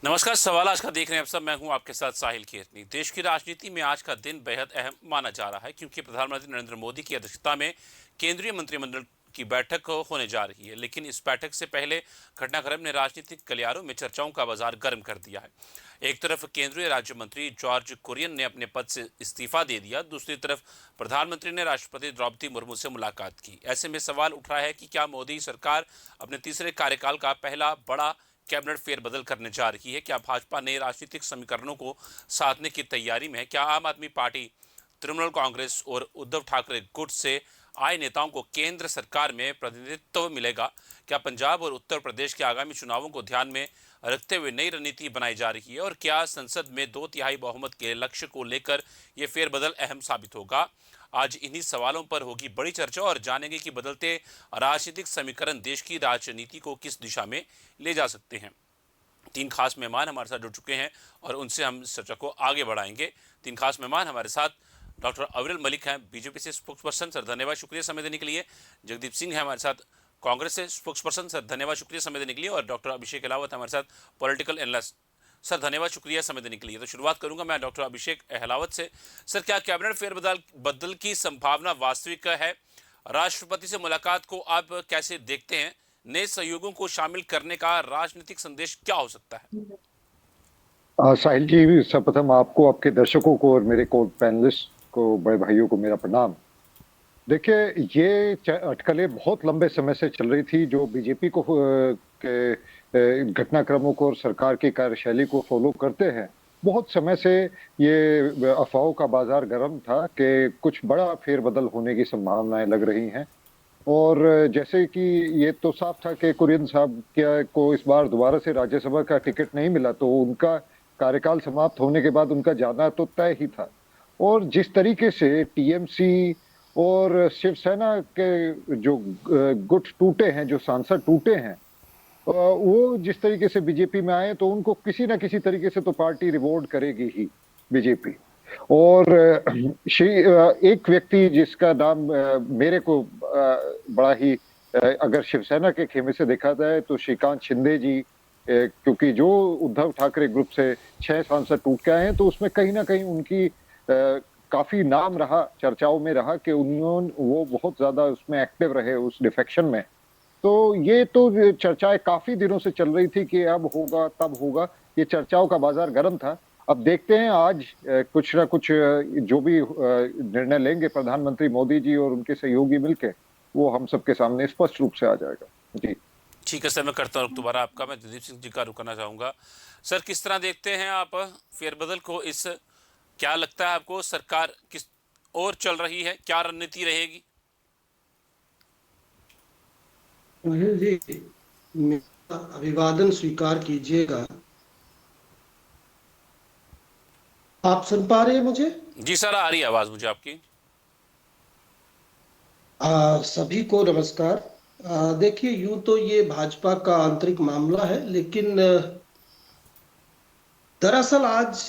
नमस्कार। सवाल आज का देख रहे हैं आप सब। मैं हूं आपके साथ साहिल कीर्तनी। देश की राजनीति में आज का दिन बेहद अहम माना जा रहा है क्योंकि प्रधानमंत्री नरेंद्र मोदी की अध्यक्षता में केंद्रीय मंत्रिमंडल की बैठक होने जा रही है। लेकिन इस बैठक से पहले घटनाक्रम ने राजनीतिक गलियारों में चर्चाओं का बाजार गर्म कर दिया है। एक तरफ केंद्रीय राज्य मंत्री जॉर्ज कुरियन ने अपने पद से इस्तीफा दे दिया, दूसरी तरफ प्रधानमंत्री ने राष्ट्रपति द्रौपदी मुर्मू से मुलाकात की। ऐसे में सवाल उठ रहा है कि क्या मोदी सरकार अपने तीसरे कार्यकाल का पहला बड़ा कैबिनेट फेरबदल करने जा रही है? क्या भाजपा नए राजनीतिक समीकरणों को साधने की तैयारी में है? क्या आम आदमी पार्टी, तृणमूल कांग्रेस और उद्धव ठाकरे गुट से आए नेताओं को केंद्र सरकार में प्रतिनिधित्व मिलेगा? क्या पंजाब और उत्तर प्रदेश के आगामी चुनावों को ध्यान में रखते हुए नई रणनीति बनाई जा रही है? और क्या संसद में 2/3 बहुमत के लक्ष्य को लेकर यह फेरबदल अहम साबित होगा? आज इन्हीं सवालों पर होगी बड़ी चर्चा और जानेंगे कि बदलते राजनीतिक समीकरण देश की राजनीति को किस दिशा में ले जा सकते हैं। तीन खास मेहमान हमारे साथ जुड़ चुके हैं और उनसे हम इस चर्चा को आगे बढ़ाएंगे। तीन खास मेहमान हमारे साथ डॉक्टर अविरल मलिक हैं, बीजेपी से स्पोक्सपर्सन। सर धन्यवाद, शुक्रिया समय देने के लिए। जगदीप सिंह है हमारे साथ, कांग्रेस से स्पोक्सपर्सन। सर धन्यवाद, शुक्रिया समय देने के लिए। और डॉक्टर अभिषेक अहलावत हमारे साथ, पॉलिटिकल एनालिस्ट। सर धन्यवाद, शुक्रिया समय देने के लिए। तो शुरुआत करूंगा मैं डॉक्टर अभिषेक अहलावत से। सर, क्या कैबिनेट फेरबदल बदल की संभावना वास्तविक है? राष्ट्रपति से मुलाकात को आप कैसे देखते हैं? नए सहयोगों को शामिल करने का राजनीतिक संदेश क्या हो सकता है? साहिल जी, सर्वप्रथम आपको, आपके दर्शकों को और मेरे को पैनलिस्ट को, बड़े भाइयों को मेरा प्रणाम। देखिए, ये अटकलें बहुत लंबे समय से चल रही थी जो बीजेपी को के घटनाक्रमों को और सरकार की कार्यशैली को फॉलो करते हैं। बहुत समय से ये अफवाहों का बाजार गर्म था कि कुछ बड़ा फेरबदल होने की संभावनाएं लग रही हैं। और जैसे कि ये तो साफ था कि कुरियन साहब क्या को इस बार दोबारा से राज्यसभा का टिकट नहीं मिला, तो उनका कार्यकाल समाप्त होने के बाद उनका जाना तो तय ही था। और जिस तरीके से टीएमसी और शिवसेना के जो गुट टूटे हैं, जो सांसद टूटे हैं, वो जिस तरीके से बीजेपी में आए, तो उनको किसी ना किसी तरीके से तो पार्टी रिवॉर्ड करेगी ही बीजेपी। और एक व्यक्ति जिसका नाम मेरे को बड़ा ही, अगर शिवसेना के खेमे से देखा जाए तो श्रीकांत शिंदे जी, क्योंकि जो उद्धव ठाकरे ग्रुप से 6 सांसद टूट के आए हैं, तो उसमें कहीं ना कहीं उनकी काफी नाम रहा, चर्चाओं में रहा कि वो बहुत ज्यादा उसमें एक्टिव रहे उस डिफेक्शन में। तो ये तो चर्चाएं काफी दिनों से चल रही थी कि अब होगा तब होगा, ये चर्चाओं का बाजार गर्म था। अब देखते हैं आज कुछ ना कुछ जो भी निर्णय लेंगे प्रधानमंत्री मोदी जी और उनके सहयोगी मिलके, वो हम सबके सामने स्पष्ट रूप से आ जाएगा। जी ठीक है सर, मैं करता हूँ दोबारा आपका। मैं जगदीप सिंह जी का रुकना चाहूंगा। सर, किस तरह देखते हैं आप फेरबदल को? इस क्या लगता है आपको, सरकार किस और चल रही है? क्या रणनीति रहेगी? सुनील जी, मेरा अभिवादन स्वीकार कीजिएगा। आप सुन पा रहे हैं मुझे? जी सर, आ रही है आवाज मुझे आपकी। सभी को नमस्कार। देखिए, यूं तो ये भाजपा का आंतरिक मामला है, लेकिन दरअसल आज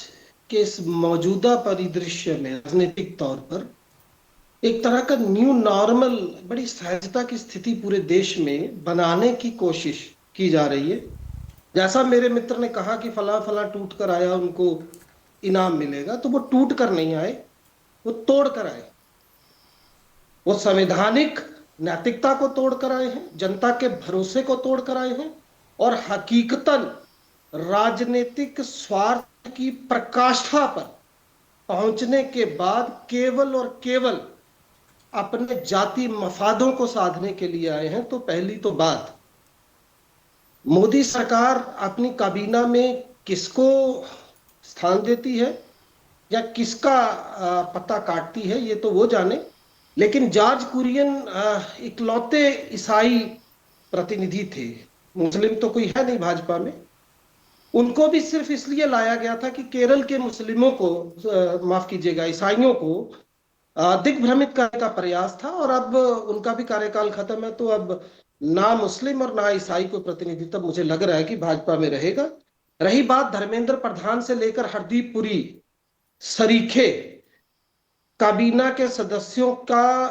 के इस मौजूदा परिदृश्य में राजनीतिक तौर पर एक तरह का न्यू नॉर्मल, बड़ी सहजता की स्थिति पूरे देश में बनाने की कोशिश की जा रही है। जैसा मेरे मित्र ने कहा कि फला फला टूट कर आया, उनको इनाम मिलेगा, तो वो टूट कर नहीं आए, वो तोड़ कर आए। वो संवैधानिक नैतिकता को तोड़ कर आए हैं, जनता के भरोसे को तोड़ कर आए हैं, और हकीकतन राजनीतिक स्वार्थ की प्रकाष्ठा पर पहुंचने के बाद केवल और केवल अपने जाति मफादों को साधने के लिए आए हैं। तो पहली तो बात, मोदी सरकार अपनी काबीना में किसको स्थान देती है या किसका पत्ता काटती है, ये तो वो जाने। लेकिन जॉर्ज कुरियन इकलौते ईसाई प्रतिनिधि थे, मुस्लिम तो कोई है नहीं भाजपा में। उनको भी सिर्फ इसलिए लाया गया था कि केरल के मुस्लिमों को, माफ कीजिएगा, ईसाइयों को दिग्भ्रमित करने का प्रयास था। और अब उनका भी कार्यकाल खत्म है, तो अब ना मुस्लिम और ना ईसाई को प्रतिनिधित्व मुझे लग रहा है कि भाजपा में रहेगा। रही बात धर्मेंद्र प्रधान से लेकर हरदीप पुरी सरीखे काबीना के सदस्यों का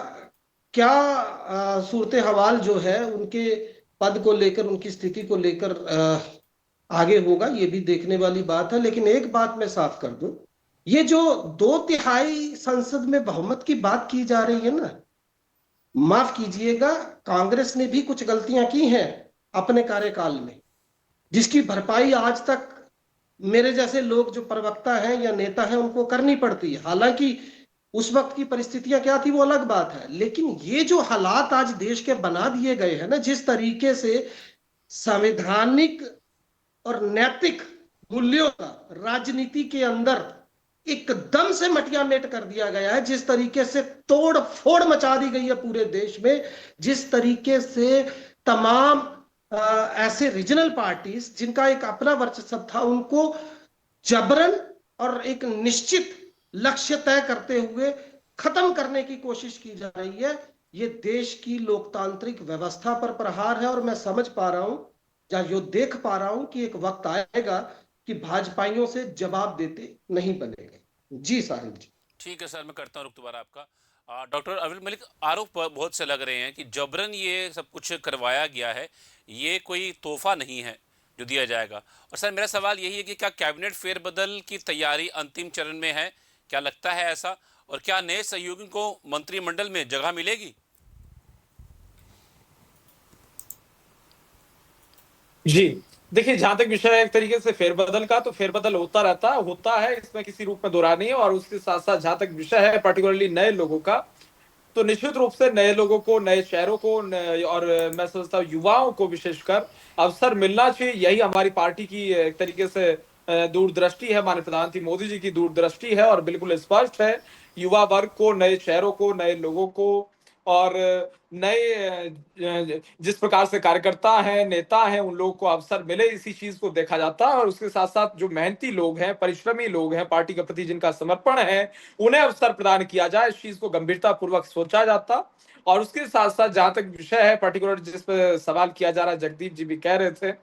क्या सूरत हवाल जो है, उनके पद को लेकर, उनकी स्थिति को लेकर आगे होगा, ये भी देखने वाली बात है। लेकिन एक बात मैं साफ कर दूं, ये जो 2/3 संसद में बहुमत की बात की जा रही है ना, माफ कीजिएगा, कांग्रेस ने भी कुछ गलतियां की हैं अपने कार्यकाल में, जिसकी भरपाई आज तक मेरे जैसे लोग जो प्रवक्ता हैं या नेता हैं उनको करनी पड़ती है। हालांकि उस वक्त की परिस्थितियां क्या थी वो अलग बात है, लेकिन ये जो हालात आज देश के बना दिए गए हैं ना, जिस तरीके से संवैधानिक और नैतिक मूल्यों का राजनीति के अंदर एकदम से मटिया मेट कर दिया गया है, जिस तरीके से तोड़ फोड़ मचा दी गई है पूरे देश में, जिस तरीके से तमाम ऐसे रीजनल पार्टीज जिनका एक अपना वर्चस्व था, उनको जबरन और एक निश्चित लक्ष्य तय करते हुए खत्म करने की कोशिश की जा रही है। ये देश की लोकतांत्रिक व्यवस्था पर प्रहार है। और मैं समझ पा रहा हूं या जो देख पा रहा हूं कि एक वक्त आएगा कि भाजपाइयों से जवाब देते नहीं बनेंगे। जी साहिब जी। ठीक है सर, मैं करता हूँ रुख दोबारा आपका। डॉक्टर अविल मलिक, आरोप बहुत से लग रहे हैं कि जबरन ये सब कुछ करवाया गया है, ये कोई तोहफा नहीं है जो दिया जाएगा। और सर मेरा सवाल यही है कि क्या कैबिनेट फेरबदल की तैयारी अंतिम चरण में है? क्या लगता है ऐसा? और क्या नए सहयोगियों को मंत्रिमंडल में जगह मिलेगी? जी, देखिए जहां तक विषय है एक तरीके से फेरबदल का, तो फेरबदल होता है, इसमें किसी रूप में दो राय नहीं है। और उसके साथ साथ जहां तक विषय है पर्टिकुलरली नए लोगों का, तो निश्चित रूप से नए लोगों को, नए शहरों को और मैं समझता हूँ युवाओं को विशेषकर अवसर मिलना चाहिए। यही हमारी पार्टी की एक तरीके से दूरदृष्टि है, माननीय प्रधानमंत्री मोदी जी की दूरदृष्टि है और बिल्कुल स्पष्ट है। युवा वर्ग को, नए शहरों को, नए लोगों को और नए जिस प्रकार से कार्यकर्ता हैं, नेता हैं, उन लोगों को अवसर मिले, इसी चीज को देखा जाता है। और उसके साथ साथ जो मेहनती लोग हैं, परिश्रमी लोग हैं, पार्टी के प्रति जिनका समर्पण है, उन्हें अवसर प्रदान किया जाए, इस चीज को गंभीरता पूर्वक सोचा जाता। और उसके साथ साथ जहां तक विषय है पर्टिकुलर जिस पर सवाल किया जा रहा है, जगदीप जी भी कह रहे थे,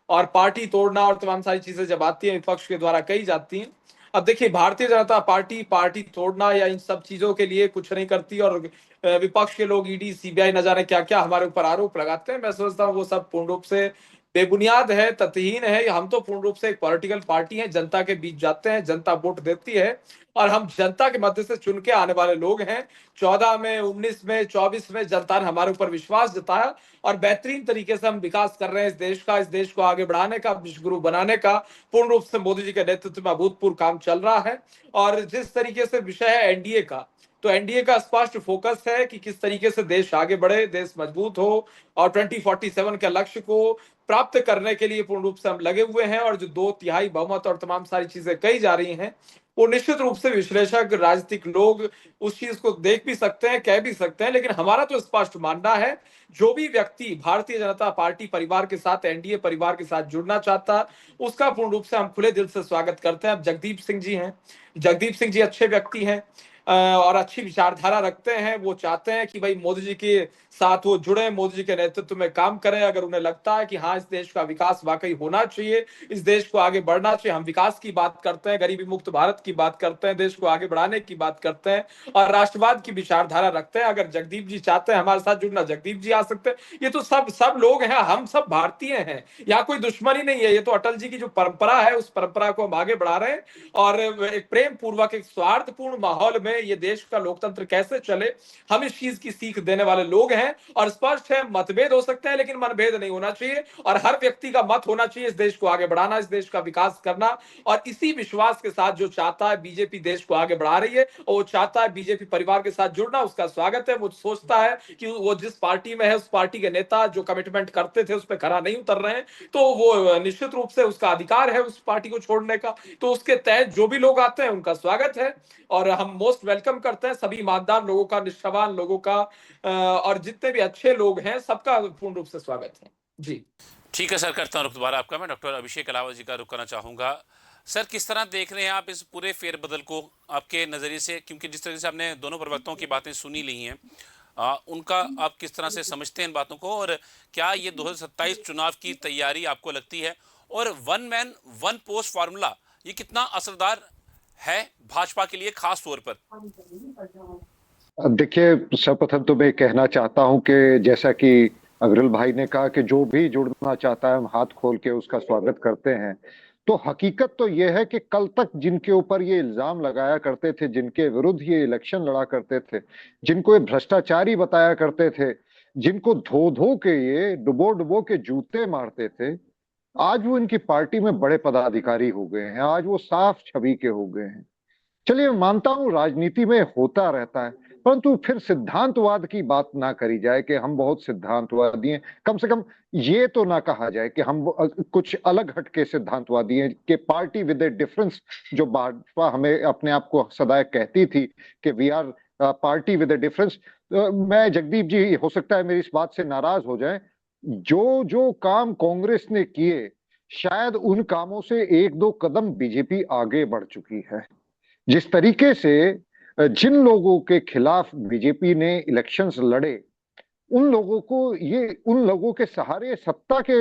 और पार्टी तोड़ना और तमाम सारी चीजें जब आती हैं विपक्ष के द्वारा कही जाती हैं। अब देखिए भारतीय जनता पार्टी पार्टी तोड़ना या इन सब चीजों के लिए कुछ नहीं करती। और विपक्ष के लोग ईडी सीबीआई न जाने क्या क्या हमारे ऊपर आरोप लगाते हैं, मैं समझता हूँ वो सब पूर्ण रूप से बेबुनियाद है, तथ्यहीन है। हम तो पूर्ण रूप से एक पॉलिटिकल पार्टी है, जनता के बीच जाते हैं, जनता वोट देती है और हम जनता के मध्य से चुन के आने वाले लोग हैं। 14 में, 19 में, 24 में जनता ने हमारे ऊपर विश्वास जताया और बेहतरीन तरीके से हम विकास कर रहे हैं इस देश को आगे बढ़ाने का, विश्व गुरु बनाने का पूर्ण रूप से मोदी जी के नेतृत्व में अभूतपूर्व काम चल रहा है। और जिस तरीके से विषय है एनडीए का, तो एनडीए का स्पष्ट फोकस है कि किस तरीके से देश आगे बढ़े, देश मजबूत हो और 2047 के लक्ष्य को प्राप्त करने के लिए पूर्ण रूप से हम लगे हुए हैं। और जो 2/3 बहुमत और तमाम सारी चीजें कही जा रही हैं, वो निश्चित रूप से विश्लेषक, राजनीतिक लोग उस चीज को देख भी सकते हैं, कह भी सकते हैं, लेकिन हमारा तो स्पष्ट मानना है जो भी व्यक्ति भारतीय जनता पार्टी परिवार के साथ, एनडीए परिवार के साथ जुड़ना चाहता है, उसका पूर्ण रूप से हम खुले दिल से स्वागत करते हैं। अब जगदीप सिंह जी हैं, जगदीप सिंह जी अच्छे व्यक्ति हैं और अच्छी विचारधारा रखते हैं। वो चाहते हैं कि भाई मोदी जी के साथ वो जुड़े, मोदी जी के नेतृत्व में काम करें। अगर उन्हें लगता है कि हाँ इस देश का विकास वाकई होना चाहिए, इस देश को आगे बढ़ना चाहिए, हम विकास की बात करते हैं, गरीबी मुक्त भारत की बात करते हैं, देश को आगे बढ़ाने की बात करते हैं और राष्ट्रवाद की विचारधारा रखते हैं। अगर जगदीप जी चाहते हैं हमारे साथ जुड़ना, जगदीप जी आ सकते हैं। ये तो सब लोग हैं, हम सब भारतीय हैं, यहाँ कोई दुश्मनी नहीं है। ये तो अटल जी की जो परंपरा है, उस परंपरा को हम आगे बढ़ा रहे हैं और एक प्रेम पूर्वक, एक स्वार्थपूर्ण माहौल में ये देश का लोकतंत्र कैसे चले, हम इस चीज की सीख देने वाले लोग हैं। और स्पष्ट है मतभेद हो सकते हैं लेकिन मनभेद नहीं होना चाहिए और हर व्यक्ति का मत होना चाहिए इस देश को आगे बढ़ाना, इस देश का विकास करना। और इसी विश्वास के साथ जो चाहता है बीजेपी देश को आगे बढ़ा रही है और वो चाहता है बीजेपी परिवार के साथ जुड़ना, उसका स्वागत है। वो सोचता है कि वो जिस पार्टी में है उस पार्टी के नेता जो कमिटमेंट करते थे उस पर खरा नहीं उतर रहे हैं, तो वो निश्चित रूप से उसका अधिकार है उस पार्टी को छोड़ने का। तो उसके तहत जो भी लोग आते हैं उनका स्वागत है और हम मोस्ट वेलकम करते हैं सभी ईमानदार लोगों का, निष्ठावान लोगों का और जितने भी अच्छे लोग हैं सबका पूर्ण रूप से स्वागत है। जी ठीक है सर, करता हूँ रुख दोबारा आपका। मैं डॉक्टर अभिषेक अलावा जी का रुख करना चाहूँगा। सर किस तरह देख रहे हैं आप इस पूरे फेरबदल को आपके नज़रिए से, क्योंकि जिस तरह से आपने दोनों प्रवक्ताओं की बातें सुनी ली हैं, उनका आप किस तरह से समझते हैं इन बातों को, और क्या ये 2027 चुनाव की तैयारी आपको लगती है, और one man one post formula ये कितना असरदार है भाजपा के लिए खास तौर पर? देखिए सर्वप्रथम तो मैं कहना चाहता हूं कि जैसा कि अग्रल भाई ने कहा कि जो भी जुड़ना चाहता है हम हाथ खोल के उसका स्वागत करते हैं। तो हकीकत तो यह है कि कल तक जिनके ऊपर ये इल्जाम लगाया करते थे, जिनके विरुद्ध ये इलेक्शन लड़ा करते थे, जिनको ये भ्रष्टाचारी बताया करते थे, जिनको धो धो के ये डुबो डुबो के जूते मारते थे, आज वो इनकी पार्टी में बड़े पदाधिकारी हो गए हैं, आज वो साफ छवि के हो गए हैं। चलिए मानता हूं राजनीति में होता रहता है, परंतु फिर सिद्धांतवाद की बात ना करी जाए कि हम बहुत सिद्धांतवादी हैं। कम से कम ये तो ना कहा जाए कि हम कुछ अलग हटके सिद्धांतवादी हैं, कि पार्टी विद ए डिफरेंस, जो भाजपा हमें अपने आप को सदा कहती थी कि we are party with a difference. मैं जगदीप जी हो सकता है मेरी इस बात से नाराज हो जाए, जो जो काम कांग्रेस ने किए शायद उन कामों से एक दो कदम बीजेपी आगे बढ़ चुकी है। जिस तरीके से जिन लोगों के खिलाफ बीजेपी ने इलेक्शंस लड़े, उन लोगों को ये उन लोगों के सहारे सत्ता के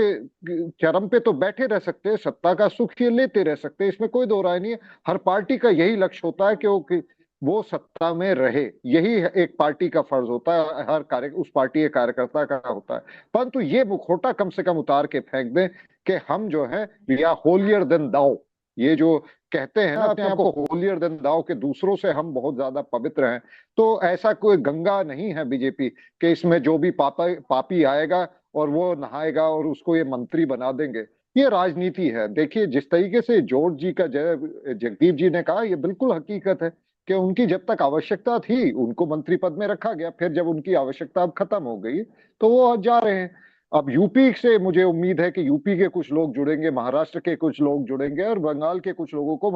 चरम पे तो बैठे रह सकते हैं, सत्ता का सुख ये लेते रह सकते हैं, इसमें कोई दो राय नहीं है। हर पार्टी का यही लक्ष्य होता है कि वो सत्ता में रहे, यही एक पार्टी का फर्ज होता है, हर कार्य उस पार्टी के कार्यकर्ता का होता है। परंतु ये मुखौटा कम से कम उतार के फेंक दें कि हम जो है वी आर होलियर देन दाओ। ये जो कहते हैं ना अपने आप को होलियर देन दाओ, के दूसरों से हम बहुत ज्यादा पवित्र हैं, तो ऐसा कोई गंगा नहीं है बीजेपी कि इसमें जो भी पापी आएगा और वो नहाएगा और उसको ये मंत्री बना देंगे। ये राजनीति है। देखिए जिस तरीके से जॉर्ज जी का जगदीप जी ने कहा, ये बिल्कुल हकीकत है कि उनकी जब तक आवश्यकता थी उनको मंत्री पद में रखा गया, फिर जब उनकी आवश्यकता अब खत्म हो गई तो वो जा रहे हैं। अब यूपी से मुझे उम्मीद है कि यूपी के कुछ लोग जुड़ेंगे, महाराष्ट्र के कुछ लोग जुड़ेंगे और बंगाल के कुछ लोगों को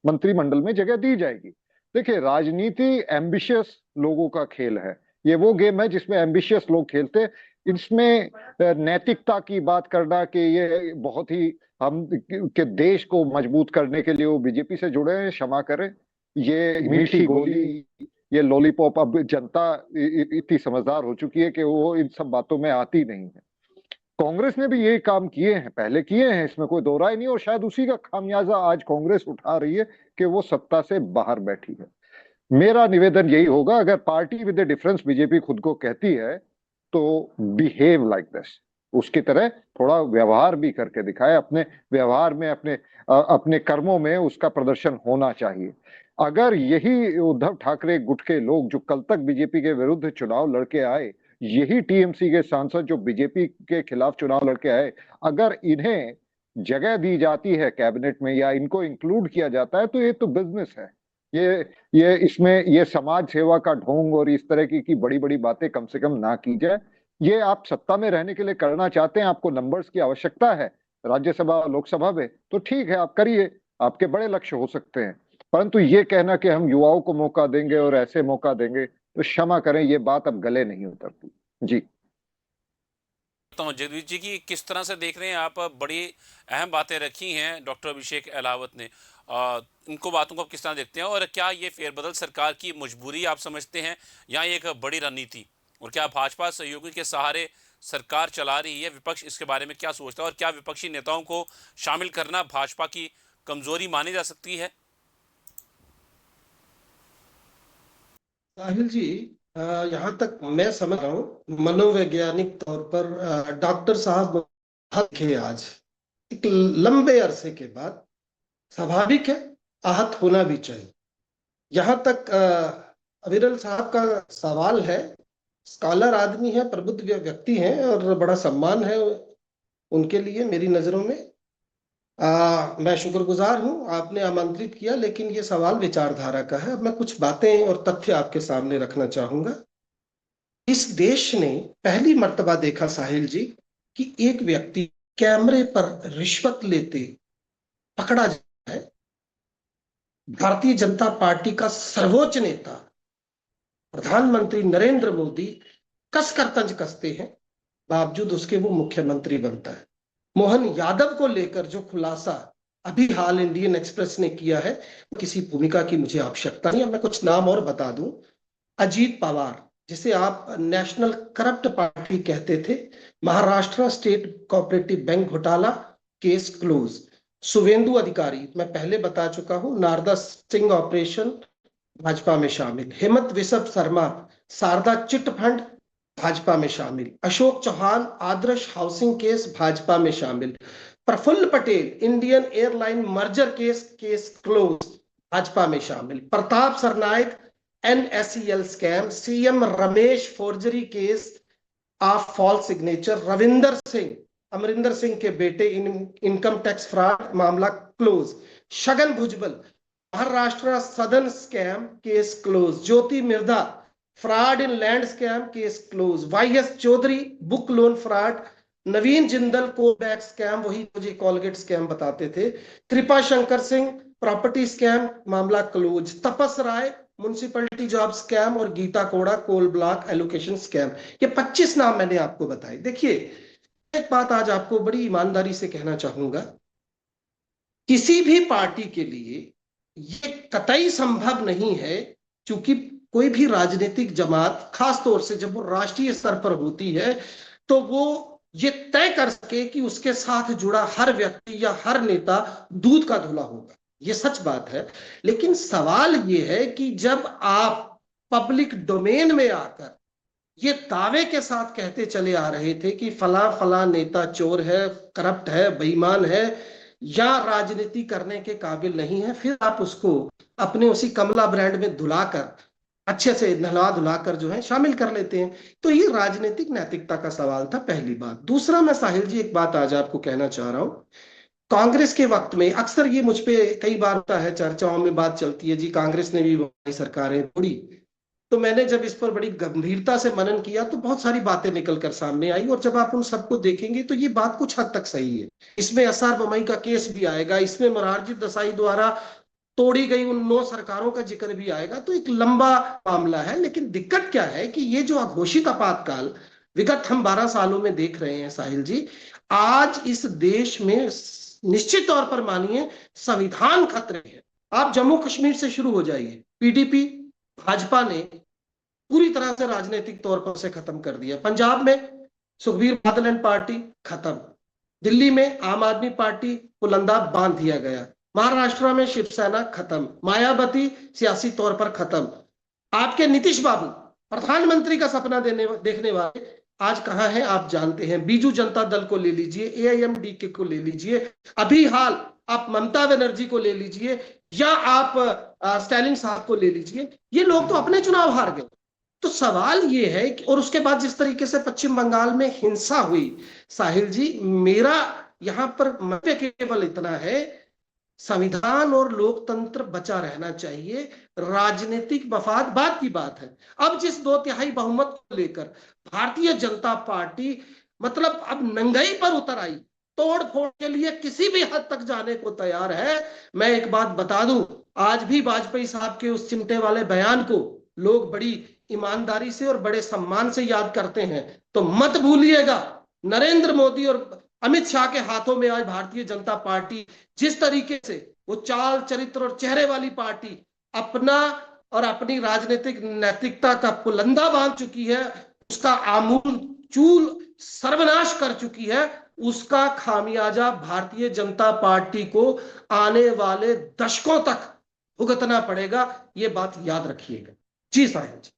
मंत्रिमंडल में जगह दी जाएगी। देखिए राजनीति एम्बिशियस लोगों का खेल है, ये वो गेम है जिसमें एम्बिशियस लोग खेलते हैं। इसमें नैतिकता की बात करना कि ये बहुत ही हम के देश को मजबूत करने के लिए वो बीजेपी से जुड़े हैं, क्षमा करें, ये मीठी गोली, ये लॉलीपॉप, अब जनता इतनी समझदार हो चुकी है कि वो इन सब बातों में आती नहीं है। कांग्रेस ने भी यही काम किए हैं, पहले किए हैं, इसमें कोई दो राय नहीं, और शायद उसी का खामियाजा आज कांग्रेस उठा रही है कि वो सत्ता से बाहर बैठी है। मेरा निवेदन यही होगा, अगर party with a difference BJP खुद को कहती है तो बिहेव लाइक दिस, उसकी तरह थोड़ा व्यवहार भी करके दिखाए, अपने व्यवहार में अपने कर्मों में उसका प्रदर्शन होना चाहिए। अगर यही उद्धव ठाकरे गुट के लोग जो कल तक बीजेपी के विरुद्ध चुनाव लड़के आए, यही टीएमसी के सांसद जो बीजेपी के खिलाफ चुनाव लड़के आए, अगर इन्हें जगह दी जाती है कैबिनेट में या इनको इंक्लूड किया जाता है तो ये तो बिजनेस है। ये इसमें ये समाज सेवा का ढोंग और इस तरह की बड़ी बड़ी बातें कम से कम ना की जाए। ये आप सत्ता में रहने के लिए करना चाहते हैं, आपको नंबर्स की आवश्यकता है राज्यसभा लोकसभा में, तो ठीक है आप करिए, आपके बड़े लक्ष्य हो सकते हैं। परंतु ये कहना कि हम युवाओं को मौका देंगे और ऐसे मौका देंगे, तो क्षमा करें ये बात अब गले नहीं उतरती जी। तो जगदीश जी की किस तरह से देख रहे हैं आप? बड़ी अहम बातें रखी हैं डॉक्टर अभिषेक अहलावत ने, इनको बातों को आप किस तरह देखते हैं, और क्या ये फेरबदल सरकार की मजबूरी आप समझते हैं या ये एक बड़ी रणनीति, और क्या भाजपा सहयोगी के सहारे सरकार चला रही है? विपक्ष इसके बारे में क्या सोचता है, और क्या विपक्षी नेताओं को शामिल करना भाजपा की कमजोरी मानी जा सकती है? साहिल जी, यहाँ तक मैं समझ रहा हूँ मनोवैज्ञानिक तौर पर डॉक्टर साहब के आज एक लंबे अरसे के बाद स्वाभाविक है आहत होना भी चाहिए। यहाँ तक अविरल साहब का सवाल है, स्कॉलर आदमी है, प्रबुद्ध व्यक्ति हैं और बड़ा सम्मान है उनके लिए मेरी नजरों में। मैं शुक्रगुजार हूं आपने आमंत्रित किया, लेकिन ये सवाल विचारधारा का है। अब मैं कुछ बातें और तथ्य आपके सामने रखना चाहूंगा। इस देश ने पहली मर्तबा देखा साहिल जी कि एक व्यक्ति कैमरे पर रिश्वत लेते पकड़ा जाए। भारतीय जनता पार्टी का सर्वोच्च नेता प्रधानमंत्री नरेंद्र मोदी कसकर तंज कसते हैं, बावजूद उसके वो मुख्यमंत्री बनता है। मोहन यादव को लेकर जो खुलासा अभी हाल इंडियन एक्सप्रेस ने किया है, किसी भूमिका की मुझे आवश्यकता नहीं है। मैं कुछ नाम और बता दूं। अजीत पवार, जिसे आप नेशनल करप्ट पार्टी कहते थे, महाराष्ट्र स्टेट कोऑपरेटिव बैंक घोटाला केस क्लोज। शुवेंदु अधिकारी, मैं पहले बता चुका हूं, नारदा सिंह ऑपरेशन भाजपा में शामिल। हेमंत बिश्व शर्मा, शारदा चिट फंड भाजपा में शामिल। अशोक चौहान आदर्श हाउसिंग केस भाजपा में शामिल। Praful Patel Indian airline merger case close Bhajpa में शामिल। Pratap Sarnaik NSEL scam. CM Ramesh forgery case of false signature. Ravinder Singh Amarinder Singh के बेटे इनकम टैक्स फ्रॉड मामला close. Chhagan Bhujbal Maharashtra Sadan scam case close. Jyoti Mirdha fraud in land scam case close. YS Chaudhary book loan fraud. Naveen Jindal कोबैक scam, वही मुझे Coalgate scam बताते थे। कृपा शंकर सिंह प्रॉपर्टी स्कैम मामला close. Tapas Roy municipality job scam और Geeta Koda coal block allocation scam. ये 25 नाम मैंने आपको बताए। देखिए, एक बात आज आपको बड़ी ईमानदारी से कहना चाहूंगा, किसी भी पार्टी के लिए ये कतई संभव नहीं है, क्योंकि कोई भी राजनीतिक जमात खास तौर से जब वो राष्ट्रीय स्तर पर होती है तो वो ये तय कर सके कि उसके साथ जुड़ा हर व्यक्ति या हर नेता दूध का धुला होगा। ये सच बात है। लेकिन सवाल ये है कि जब आप पब्लिक डोमेन में आकर ये दावे के साथ कहते चले आ रहे थे कि फला फला नेता चोर है, करप्ट है, बेईमान है या राजनीति करने के काबिल नहीं है, फिर आप उसको अपने उसी कमला ब्रांड में धुलाकर अच्छे से नहला धुलाकर जो है शामिल कर लेते हैं। तो ये राजनीतिक नैतिकता का सवाल था, पहली बात। दूसरा, मैं साहिल जी एक बात आज आपको कहना चाह रहा हूं। कांग्रेस के वक्त में अक्सर ये मुझ पे कई बार होता है, चर्चाओं में बात चलती है, जी कांग्रेस ने भी बनाई सरकारें थोड़ी। तो मैंने जब इस पर बड़ी गंभीरता से मनन किया तो बहुत सारी बातें निकलकर सामने आई, और जब आप उन सबको देखेंगे तो ये बात कुछ हद तक सही है। इसमें एसआर बमई का केस भी आएगा, इसमें मोरारजी देसाई द्वारा तोड़ी गई उन 9 सरकारों का जिक्र भी आएगा। तो एक लंबा मामला है। लेकिन दिक्कत क्या है कि ये जो अघोषित आपातकाल विगत हम 12 सालों में देख रहे हैं साहिल जी, आज इस देश में निश्चित तौर पर मानिए संविधान खतरे है। आप जम्मू कश्मीर से शुरू हो जाइए, पीडीपी भाजपा ने पूरी तरह से राजनीतिक तौर पर उसे खत्म कर दिया। पंजाब में सुखबीर बादल एंड पार्टी खत्म। दिल्ली में आम आदमी पार्टी को लंदा बांध दिया गया। महाराष्ट्र में शिवसेना खत्म। मायावती सियासी तौर पर खत्म। आपके नीतीश बाबू प्रधानमंत्री का सपना देखने वाले आज कहां हैं आप जानते हैं। बीजू जनता दल को ले लीजिए, एआईएमडीके को ले लीजिए, अभी हाल आप ममता बनर्जी को ले लीजिए, या आप स्टालिन साहब को ले लीजिए। ये लोग तो अपने चुनाव हार गए। तो सवाल ये है कि, और उसके बाद जिस तरीके से पश्चिम बंगाल में हिंसा हुई साहिल जी, मेरा यहां पर मत केवल इतना है, संविधान और लोकतंत्र बचा रहना चाहिए। राजनीतिक मफाद बात की बात है। अब जिस 2/3 बहुमत को लेकर भारतीय जनता पार्टी मतलब अब नंगाई पर उतर आई, तोड़ फोड़ के लिए किसी भी हद तक जाने को तैयार है। मैं एक बात बता दूं, आज भी वाजपेयी साहब के उस चिमटे वाले बयान को लोग बड़ी ईमानदारी से और बड़े सम्मान से याद करते हैं। तो मत भूलिएगा, नरेंद्र मोदी और अमित शाह के हाथों में आज भारतीय जनता पार्टी जिस तरीके से वो चाल चरित्र और चेहरे वाली पार्टी अपना और अपनी राजनीतिक नैतिकता का पुलंदा बांध चुकी है, उसका आमूल चूल सर्वनाश कर चुकी है, उसका खामियाजा भारतीय जनता पार्टी को आने वाले दशकों तक भुगतना पड़ेगा। ये बात याद रखिएगा। जी साहिब जी।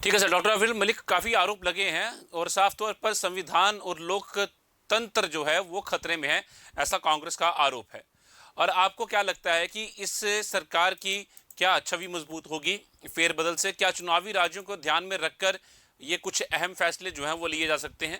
ठीक है सर। डॉक्टर अविल मलिक, काफी आरोप लगे हैं और साफ तौर पर संविधान और लोकतंत्र जो है वो खतरे में है, ऐसा कांग्रेस का आरोप है। और आपको क्या लगता है कि इस सरकार की क्या छवि मजबूत होगी फेरबदल से? क्या चुनावी राज्यों को ध्यान में रखकर ये कुछ अहम फैसले जो हैं वो लिए जा सकते हैं?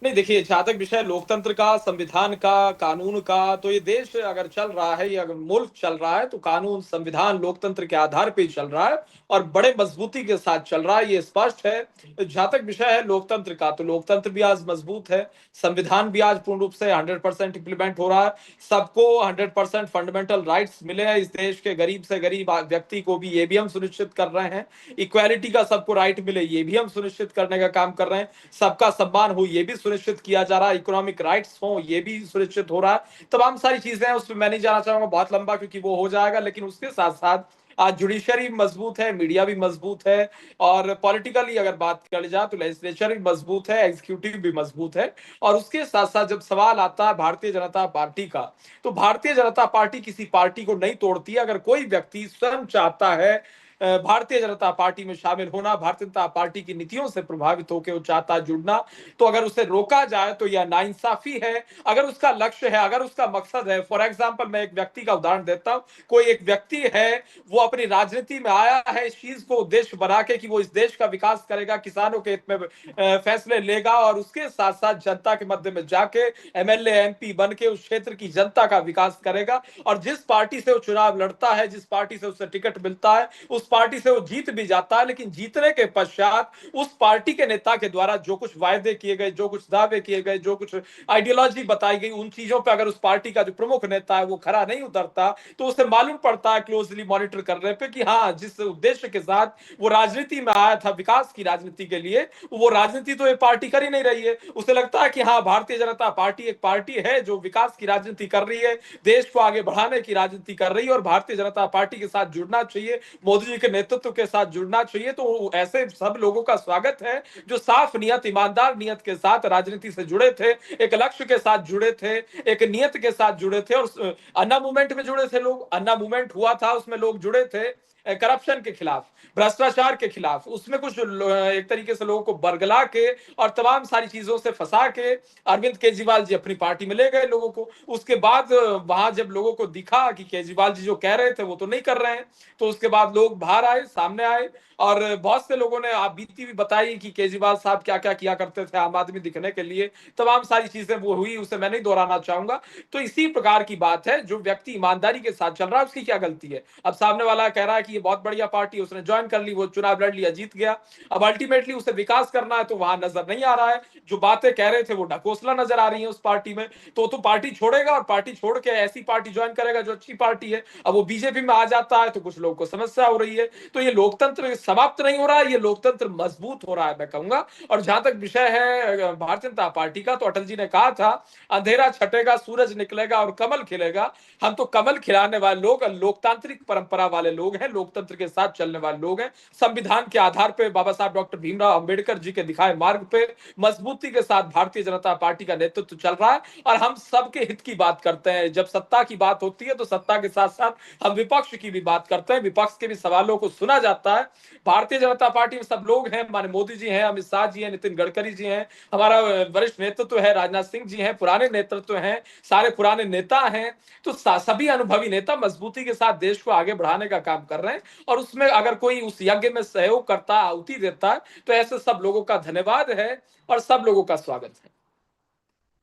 नहीं, देखिए, जहां तक विषय लोकतंत्र का, संविधान का, कानून का, तो ये देश अगर चल रहा है, या अगर मुल्क चल रहा है, तो कानून, संविधान, लोकतंत्र के आधार पे ही चल रहा है और बड़े मजबूती के साथ चल रहा है, ये स्पष्ट है। जहां तक विषय है लोकतंत्र का, तो लोकतंत्र भी आज मजबूत है, संविधान भी आज पूर्ण रूप से 100% इंप्लीमेंट हो रहा है, सबको 100% फंडामेंटल राइट्स मिले हैं। इस देश के गरीब से गरीब व्यक्ति को भी ये भी हम सुनिश्चित कर रहे हैं। इक्वालिटी का सबको राइट मिले, ये भी हम सुनिश्चित करने का काम कर रहे हैं। सबका सम्मान हो, ये भी सुनिश्चित किया जा रहा है। इकोनॉमिक राइट्स हो, ये भी सुनिश्चित हो रहा है। तमाम सारी चीजें हैं, उसमें मैं नहीं जाना चाहूंगा, बहुत लंबा, क्योंकि वो हो जाएगा। लेकिन उसके साथ साथ आज जुडिशरी मजबूत है, मीडिया भी मजबूत है, और पॉलिटिकली अगर बात कर जाए तो लेजिस्लेचर भी मजबूत है, एग्जीक्यूटिव भी मजबूत है। और उसके साथ साथ जब सवाल आता है भारतीय जनता पार्टी का, तो भारतीय जनता पार्टी किसी पार्टी को नहीं तोड़ती है। अगर कोई व्यक्ति स्वयं चाहता है भारतीय जनता पार्टी में शामिल होना, भारतीय जनता पार्टी की नीतियों से प्रभावित होकर वो चाहता है जुड़ना, तो अगर उसे रोका जाए तो यह नाइंसाफी है। अगर उसका लक्ष्य है, अगर उसका मकसद है, फॉर एग्जाम्पल मैं एक व्यक्ति का उदाहरण देता हूं, कोई एक व्यक्ति है, वो अपनी राजनीति में आया है इस चीज को उद्देश्य बना के कि वो इस देश का विकास करेगा, किसानों के हित में फैसले लेगा और उसके साथ साथ जनता के मध्य में जाके एमएलए एमपी बन के उस क्षेत्र की जनता का विकास करेगा, और जिस पार्टी से वो चुनाव लड़ता है, जिस पार्टी से उसे टिकट मिलता है, उस पार्टी से वो जीत भी जाता है, लेकिन जीतने के पश्चात उस पार्टी के नेता के द्वारा जो कुछ वायदे किए गए, जो कुछ दावे किए गए, जो कुछ आइडियोलॉजी बताई गई, उन चीजों पर अगर उस पार्टी का जो प्रमुख नेता है वो खरा नहीं उतरता, तो उसे मालूम पड़ता है क्लोजली मॉनिटर करने पे कि हाँ, जिस उद्देश्य के साथ वो राजनीति में आया था, विकास की राजनीति के लिए, वो राजनीति तो ये पार्टी कर ही नहीं रही है। उसे लगता है कि हाँ, भारतीय जनता पार्टी एक पार्टी है जो विकास की राजनीति कर रही है, देश को आगे बढ़ाने की राजनीति कर रही है, और भारतीय जनता पार्टी के साथ जुड़ना चाहिए, मोदी जी के नेतृत्व के साथ जुड़ना चाहिए। तो ऐसे सब लोगों का स्वागत है जो साफ नियत, ईमानदार नियत के साथ राजनीति से जुड़े थे, एक लक्ष्य के साथ जुड़े थे, एक नियत के साथ जुड़े थे। और अन्ना मूवमेंट में जुड़े थे लोग, अन्ना मूवमेंट हुआ था, उसमें लोग जुड़े थे करप्शन के खिलाफ, भ्रष्टाचार के खिलाफ, उसमें कुछ एक तरीके से लोगों को बरगला के और तमाम सारी चीजों से फंसा के अरविंद केजरीवाल जी अपनी पार्टी में ले गए लोगों को। उसके बाद वहां जब लोगों को दिखा कि केजरीवाल जी जो कह रहे थे वो तो नहीं कर रहे हैं, तो उसके बाद लोग बाहर आए, सामने आए, और बहुत से लोगों ने आप बीती भी बताई कि केजरीवाल साहब क्या क्या किया करते थे आम आदमी दिखने के लिए, तमाम सारी चीजें वो हुई, उसे मैं नहीं दोहराना चाहूंगा। तो इसी प्रकार की बात है, जो व्यक्ति ईमानदारी के साथ चल रहा है उसकी क्या गलती है? अब सामने वाला कह रहा है कि ये बहुत बढ़िया पार्टी, उसने ज्वाइन कर ली, वो चुनाव लड़ लिया, जीत गया, अब अल्टीमेटली उसे विकास करना है तो वहां नजर नहीं आ रहा है, जो बातें कह रहे थे वो ढकोसला नजर आ रही है उस पार्टी में, तो पार्टी छोड़ेगा और पार्टी छोड़ के ऐसी पार्टी ज्वाइन करेगा जो अच्छी पार्टी है। अब वो बीजेपी में आ जाता है तो कुछ लोगों को समस्या हो रही है। तो ये लोकतंत्र समाप्त नहीं हो रहा है, ये लोकतंत्र मजबूत हो रहा है, मैं कहूंगा। और जहां तक विषय है भारतीय जनता पार्टी का, तो अटल जी ने कहा था, अंधेरा छटेगा, सूरज निकलेगा और कमल खिलेगा। हम तो कमल खिलाने वाले लोग, लोकतांत्रिक परंपरा वाले लोग हैं, लोकतंत्र के साथ चलने वाले लोग हैं, संविधान के आधार पर बाबा साहब डॉक्टर भीमराव अंबेडकर जी के दिखाए मार्ग पे मजबूती के साथ भारतीय जनता पार्टी का नेतृत्व चल रहा है। और हम सबके हित की बात करते हैं, जब सत्ता की बात होती है तो सत्ता के साथ साथ हम विपक्ष की भी बात करते हैं, विपक्ष के भी सवालों को सुना जाता है। भारतीय जनता पार्टी में सब लोग हैं, माने मोदी जी हैं, अमित शाह जी हैं, नितिन गडकरी जी हैं, हमारा वरिष्ठ नेतृत्व है, राजनाथ सिंह जी हैं, पुराने नेतृत्व हैं, सारे पुराने नेता हैं। तो सभी अनुभवी नेता मजबूती के साथ देश को आगे बढ़ाने का काम कर रहे हैं, और उसमें अगर कोई उस यज्ञ में सहयोग करता, आहुति देता है, तो ऐसे सब लोगों का धन्यवाद है और सब लोगों का स्वागत है।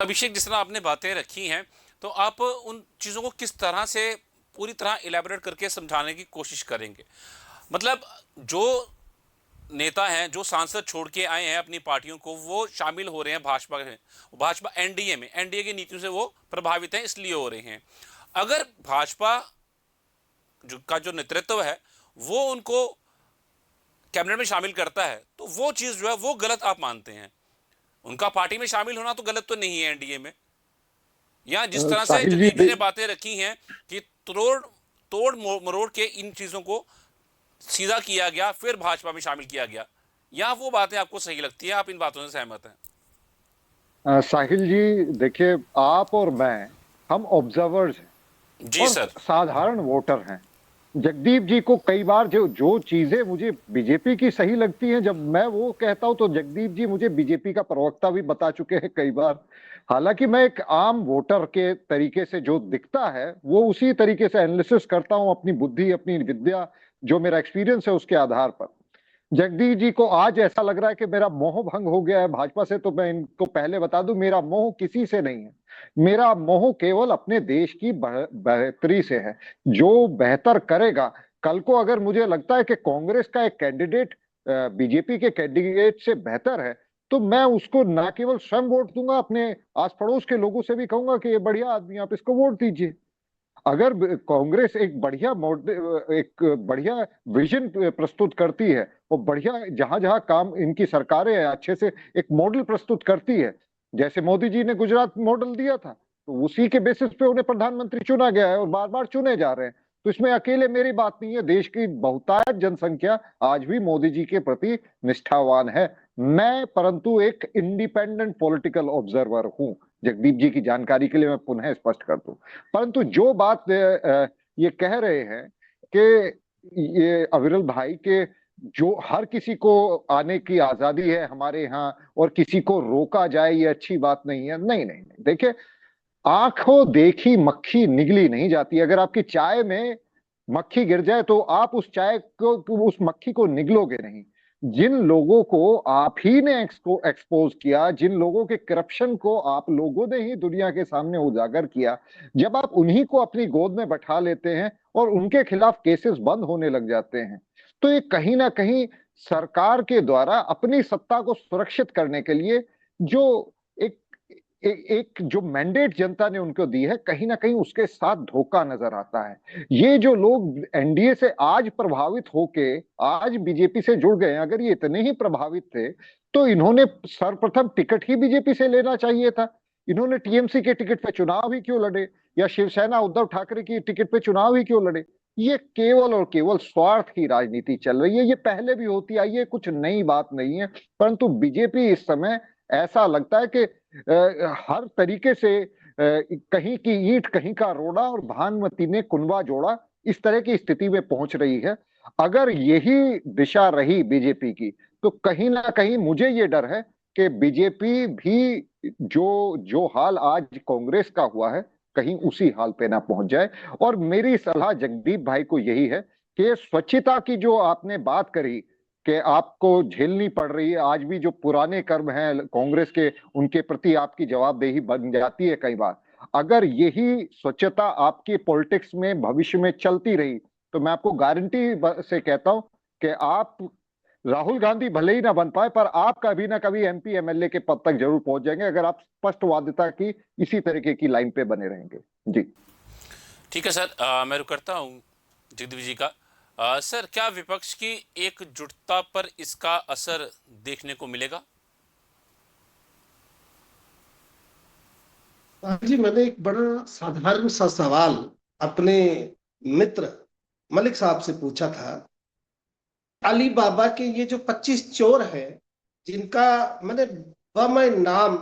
अभिषेक, जिस तरह आपने बातें रखी हैं, तो आप उन चीज़ों को किस तरह से पूरी तरह इलेबोरेट करके समझाने की कोशिश करेंगे? मतलब जो नेता हैं, जो सांसद छोड़ के आए हैं अपनी पार्टियों को, वो शामिल हो रहे हैं भाजपा में, भाजपा एनडीए में, एनडीए की नीतियों से वो प्रभावित हैं, इसलिए हो रहे हैं। अगर भाजपा जो नेतृत्व है वो उनको कैबिनेट में शामिल करता है, तो वो चीज़ जो है वो गलत आप मानते हैं? उनका पार्टी में शामिल होना तो गलत तो नहीं है एनडीए में, या जिस तरह से जगदीप जी ने बातें रखी हैं कि तोड़ मरोड़ के इन चीजों को सीधा किया गया, फिर भाजपा में शामिल किया गया, या वो बातें आपको सही लगती है? आप इन बातों से सहमत हैं? साहिल जी, देखिए, आप और मैं, हम ऑब्जर्वर्स हैं जी और सर, साधारण वोटर हैं। जगदीप जी को कई बार जो चीजें मुझे बीजेपी की सही लगती हैं, जब मैं वो कहता हूं तो जगदीप जी मुझे बीजेपी का प्रवक्ता भी बता चुके हैं कई बार। हालांकि मैं एक आम वोटर के तरीके से जो दिखता है वो उसी तरीके से एनालिसिस करता हूं, अपनी बुद्धि, अपनी विद्या, जो मेरा एक्सपीरियंस है उसके आधार पर। जगदीश जी को आज ऐसा लग रहा है कि मेरा मोह भंग हो गया है भाजपा से, तो मैं इनको पहले बता दूं, मेरा मोह किसी से नहीं है। मेरा मोह केवल अपने देश की बेहतरी से है। जो बेहतर करेगा, कल को अगर मुझे लगता है कि कांग्रेस का एक कैंडिडेट बीजेपी के कैंडिडेट से बेहतर है, तो मैं उसको न केवल स्वयं वोट दूंगा, अपने आस पड़ोस के लोगों से भी कहूंगा कि ये बढ़िया आदमी, आप इसको वोट दीजिए। अगर कांग्रेस एक बढ़िया विजन प्रस्तुत करती है और बढ़िया जहां जहां काम इनकी सरकारें अच्छे से एक मॉडल प्रस्तुत करती है, जैसे मोदी जी ने गुजरात मॉडल दिया था, तो उसी के बेसिस पे उन्हें प्रधानमंत्री चुना गया है और बार बार चुने जा रहे हैं। तो इसमें अकेले मेरी बात नहीं है, देश की बहुतायत जनसंख्या आज भी मोदी जी के प्रति निष्ठावान है। मैं परंतु एक इंडिपेंडेंट पॉलिटिकल ऑब्जर्वर हूं। जगदीप जी की जानकारी के लिए मैं पुनः स्पष्ट कर दूं। परंतु जो बात ये कह रहे हैं कि ये अविरल भाई के जो हर किसी को आने की आजादी है हमारे यहाँ और किसी को रोका जाए ये अच्छी बात नहीं है। नहीं नहीं नहीं, देखिए, आंखों देखी मक्खी निगली नहीं जाती। अगर आपकी चाय में मक्खी गिर जाए तो आप उस चाय को, उस मक्खी को निगलोगे नहीं। जिन लोगों को आप ही ने एक्सपोज किया, जिन लोगों के करप्शन को आप लोगों ने ही दुनिया के सामने उजागर किया, जब आप उन्हीं को अपनी गोद में बैठा लेते हैं और उनके खिलाफ केसेस बंद होने लग जाते हैं, तो ये कहीं ना कहीं सरकार के द्वारा अपनी सत्ता को सुरक्षित करने के लिए जो एक एक जो मैंडेट जनता ने उनको दी है, कहीं ना कहीं उसके साथ धोखा नजर आता है। ये जो लोग एनडीए से आज प्रभावित होके आज बीजेपी से जुड़ गए हैं, अगर ये इतने ही प्रभावित थे तो इन्होंने सर्वप्रथम टिकट ही बीजेपी से लेना चाहिए था। इन्होंने टीएमसी के टिकट पे चुनाव ही क्यों लड़े, या शिवसेना उद्धव ठाकरे की टिकट पे चुनाव ही क्यों लड़े? ये केवल और केवल स्वार्थ की राजनीति चल रही है। ये पहले भी होती आई है, कुछ नई बात नहीं है। परंतु बीजेपी इस समय ऐसा लगता है कि हर तरीके से कहीं की ईंट कहीं का रोड़ा और भानुमति ने कुनबा जोड़ा, इस तरह की स्थिति में पहुंच रही है। अगर यही दिशा रही बीजेपी की तो कहीं ना कहीं मुझे ये डर है कि बीजेपी भी जो जो हाल आज कांग्रेस का हुआ है कहीं उसी हाल पे ना पहुंच जाए। और मेरी सलाह जगदीप भाई को यही है कि स्वच्छता की जो आपने बात करी कि आपको झेलनी पड़ रही है, आज भी जो पुराने कर्म हैं कांग्रेस के उनके प्रति आपकी जवाबदेही बन जाती है कई बार। अगर यही स्वच्छता आपकी पॉलिटिक्स में भविष्य में चलती रही तो मैं आपको गारंटी से कहता हूं कि आप, राहुल गांधी भले ही ना बन पाए पर आप कभी ना कभी एमपी एमएलए के पद तक जरूर पहुंच जाएंगे, अगर आप स्पष्टवादिता की इसी तरीके की लाइन पे बने रहेंगे। जी ठीक है सर, मैं रुक करता हूँ जगदीप जी का। सर, क्या विपक्ष की एकजुटता पर इसका असर देखने को मिलेगा? जी, मैंने एक बड़ा साधारण सा सवाल अपने मित्र मलिक साहब से पूछा था। अली बाबा के ये जो 25 चोर हैं, जिनका मैंने बमय नाम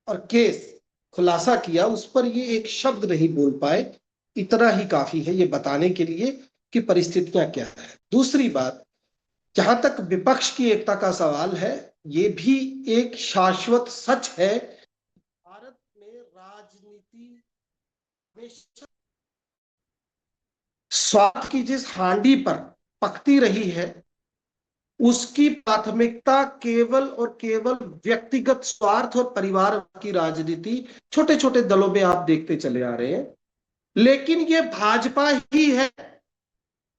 और केस खुलासा किया, उस पर ये एक शब्द नहीं बोल पाए। इतना ही काफी है ये बताने के लिए कि परिस्थितियां क्या है। दूसरी बात, जहां तक विपक्ष की एकता का सवाल है, ये भी एक शाश्वत सच है। भारत में राजनीति हमेशा स्वार्थ की जिस हांडी पर पकती रही है, उसकी प्राथमिकता केवल और केवल व्यक्तिगत स्वार्थ और परिवार की राजनीति छोटे छोटे दलों में आप देखते चले आ रहे हैं। लेकिन ये भाजपा ही है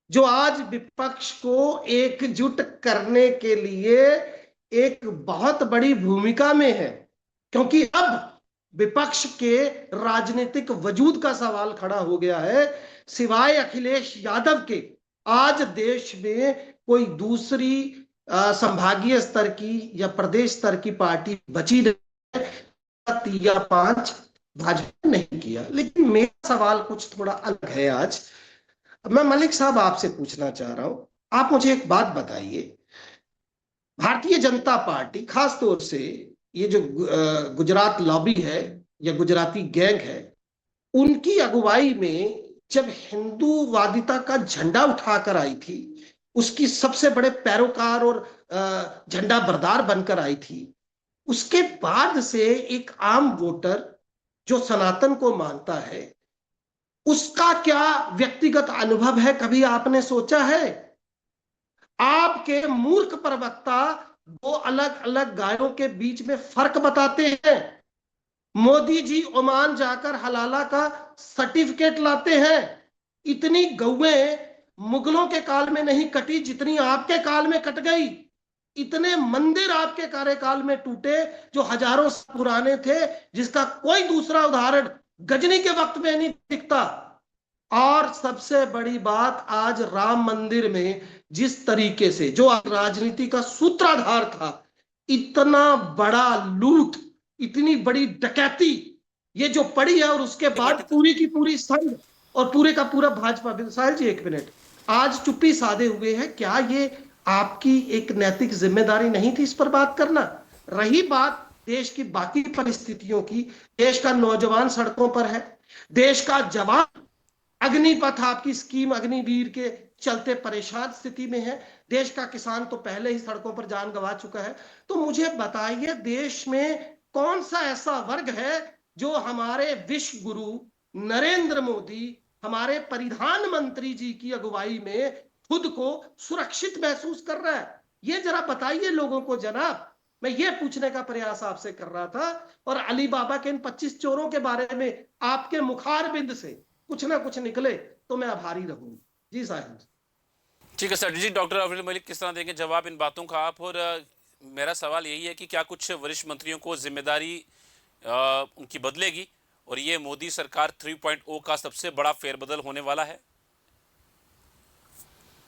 जो आज विपक्ष को एकजुट करने के लिए एक बहुत बड़ी भूमिका में है, क्योंकि अब विपक्ष के राजनीतिक वजूद का सवाल खड़ा हो गया है। सिवाय अखिलेश यादव के आज देश में कोई दूसरी संभागीय स्तर की या प्रदेश स्तर की पार्टी बची नहीं, या 5 भाजपा नहीं किया। लेकिन मेरा सवाल कुछ थोड़ा अलग है। आज मैं मलिक साहब आपसे पूछना चाह रहा हूं, आप मुझे एक बात बताइए। भारतीय जनता पार्टी, खास तौर से ये जो गुजरात लॉबी है या गुजराती गैंग है, उनकी अगुवाई में जब हिंदूवादिता का झंडा उठाकर आई थी, उसकी सबसे बड़े पैरोकार और झंडा बरदार बनकर आई थी, उसके बाद से एक आम वोटर जो सनातन को मानता है, उसका क्या व्यक्तिगत अनुभव है, कभी आपने सोचा है? आपके मूर्ख प्रवक्ता 2 अलग अलग गायों के बीच में फर्क बताते हैं। मोदी जी ओमान जाकर हलाला का सर्टिफिकेट लाते हैं। इतनी गौएं मुगलों के काल में नहीं कटी जितनी आपके काल में कट गई। इतने मंदिर आपके कार्यकाल में टूटे जो हजारों पुराने थे, जिसका कोई दूसरा उदाहरण गजनी के वक्त में नहीं दिखता। और सबसे बड़ी बात, आज राम मंदिर में जिस तरीके से जो राजनीति का सूत्रधार था, इतना बड़ा लूट, इतनी बड़ी डकैती ये जो पड़ी है, और उसके बाद पूरी की पूरी संघ और पूरे का पूरा भाजपा। साहिल जी, 1 मिनट, आज चुप्पी साधे हुए हैं। क्या ये आपकी एक नैतिक जिम्मेदारी नहीं थी इस पर बात करना? रही बात देश की बाकी परिस्थितियों की, देश का नौजवान सड़कों पर है, देश का जवान अग्निपथ, आपकी स्कीम अग्निवीर के चलते परेशान स्थिति में है। देश का किसान तो पहले ही सड़कों पर जान गंवा चुका है। तो मुझे बताइए, देश में कौन सा ऐसा वर्ग है जो हमारे विश्व गुरु नरेंद्र मोदी, हमारे प्रधानमंत्री जी की अगुवाई में खुद को सुरक्षित महसूस कर रहा है? ये जरा बताइए लोगों को जनाब। मैं ये पूछने का प्रयास आपसे कर रहा था। और अली बाबा के इन 25 चोरों के बारे में आपके मुखारबिंद से कुछ ना कुछ निकले तो मैं आभारी रहूंगा। जी साहिब। ठीक है सर जी। डॉक्टर अब्दुल मलिक किस तरह देंगे जवाब इन बातों का आप? और मेरा सवाल यही है कि क्या कुछ वरिष्ठ मंत्रियों को जिम्मेदारी उनकी बदलेगी और ये मोदी सरकार 3.0 का सबसे बड़ा फेरबदल होने वाला है?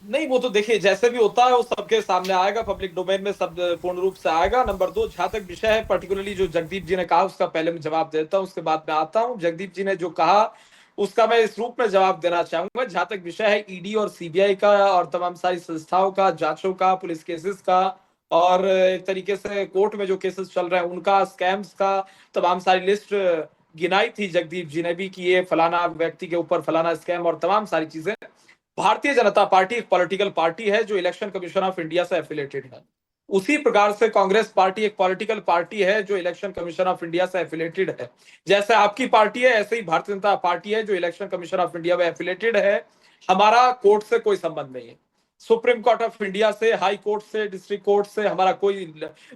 नहीं, वो तो देखिए जैसे भी होता है वो सबके सामने आएगा, पब्लिक डोमेन में सब पूर्ण रूप से आएगा। नंबर 2, जहां तक विषय है पर्टिकुलरली जो जगदीप जी ने कहा उसका पहले मैं जवाब देता हूं, उसके बाद मैं आता हूं। जगदीप जी ने जो कहा उसका मैं इस रूप में जवाब देना चाहूंगा। जहां तक विषय है ईडी और सीबीआई का और तमाम सारी संस्थाओं का, जांचों का, पुलिस केसेस का और एक तरीके से कोर्ट में जो केसेस चल रहे हैं उनका, स्कैम्स का, तमाम सारी लिस्ट गिनाई थी जगदीप जी ने भी कि ये फलाना व्यक्ति के ऊपर फलाना स्कैम और तमाम सारी चीजें। भारतीय जनता पार्टी एक पॉलिटिकल पार्टी है जो इलेक्शन कमीशन ऑफ इंडिया से एफिलेटेड है। उसी प्रकार से कांग्रेस पार्टी एक पॉलिटिकल पार्टी है जो इलेक्शन कमीशन ऑफ इंडिया से एफिलेटेड है। जैसे आपकी पार्टी है ऐसे ही भारतीय जनता पार्टी है जो इलेक्शन कमीशन ऑफ इंडिया में एफिलेटेड है। हमारा कोर्ट से कोई संबंध नहीं है। सुप्रीम कोर्ट ऑफ इंडिया से, हाई कोर्ट से, डिस्ट्रिक्ट कोर्ट से हमारा कोई